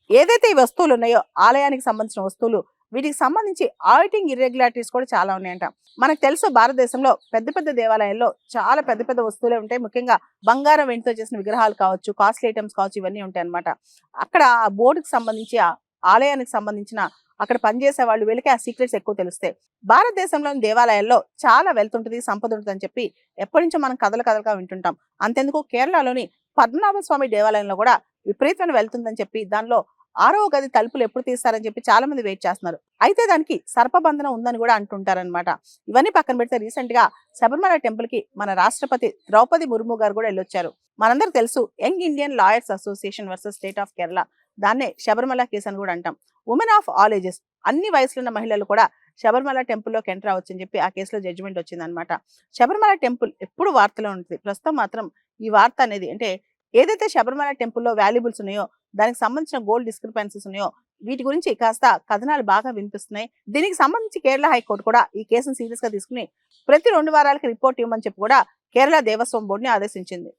ఏదైతే ఈ వస్తువులు ఉన్నాయో ఆలయానికి సంబంధించిన వస్తువులు, వీటికి సంబంధించి ఆడిటింగ్ ఇర్రెగ్యులారిటీస్ కూడా చాలా ఉన్నాయంట. మనకు తెలుసు భారతదేశంలో పెద్ద పెద్ద దేవాలయాల్లో చాలా పెద్ద పెద్ద వస్తువులే ఉంటాయి. ముఖ్యంగా బంగారం వెండితో చేసిన విగ్రహాలు కావచ్చు, కాస్ట్లీ ఐటమ్స్ కావచ్చు, ఇవన్నీ ఉంటాయి అన్నమాట. అక్కడ ఆ బోర్డుకి సంబంధించి ఆలయానికి సంబంధించిన అక్కడ పనిచేసే వాళ్ళు వీళ్ళకి ఆ సీక్రెట్స్ ఎక్కువ తెలుస్తాయి. భారతదేశంలోని దేవాలయాల్లో చాలా వెల్త్ ఉంటుంది, సంపద ఉంటుంది అని చెప్పి ఎప్పటి నుంచో మనం కథలు కథలుగా వింటుంటాం. అంతెందుకు కేరళలోని పద్మనాభ స్వామి దేవాలయంలో కూడా విపరీతమైన వెళ్తుందని చెప్పి దానిలో 6వ గది తలుపులు ఎప్పుడు తీస్తారని చెప్పి చాలా మంది వెయిట్ చేస్తున్నారు. అయితే దానికి సర్పబంధనం ఉందని కూడా అంటుంటారనమాట. ఇవన్నీ పక్కన పెడితే రీసెంట్ గా శబరిమల టెంపుల్ కి మన రాష్ట్రపతి ద్రౌపది ముర్ము గారు కూడా వెళ్ళొచ్చారు. మనందరూ తెలుసు young Indian lawyers association versus state of Kerala, దాన్నే శబరిమల కేసు అని కూడా అంటాం. ఉమెన్ ఆఫ్ ఆల్ ఏజెస్, అన్ని వయసులున్న మహిళలు కూడా శబరిమల టెంపుల్లోకి ఎంటర్ అవ్వచ్చు అని చెప్పి ఆ కేసులో జడ్జిమెంట్ వచ్చిందనమాట. శబరిమల టెంపుల్ ఎప్పుడు వార్తలో ఉంటుంది. ప్రస్తుతం మాత్రం ఈ వార్త అనేది అంటే ఏదైతే శబరిమల టెంపుల్లో వాల్యుబుల్స్ ఉన్నాయో, దానికి సంబంధించిన గోల్డ్ డిస్క్రిపెన్సీస్ ఉన్నాయో, వీటి గురించి కాస్త కథనాలు బాగా వినిపిస్తున్నాయి. దీనికి సంబంధించి కేరళ హైకోర్టు కూడా ఈ కేసును సీరియస్ గా తీసుకుని ప్రతి 2 వారాలకి రిపోర్ట్ ఇవ్వమని చెప్పి కూడా కేరళ దేవస్వం బోర్డుని ఆదేశించింది.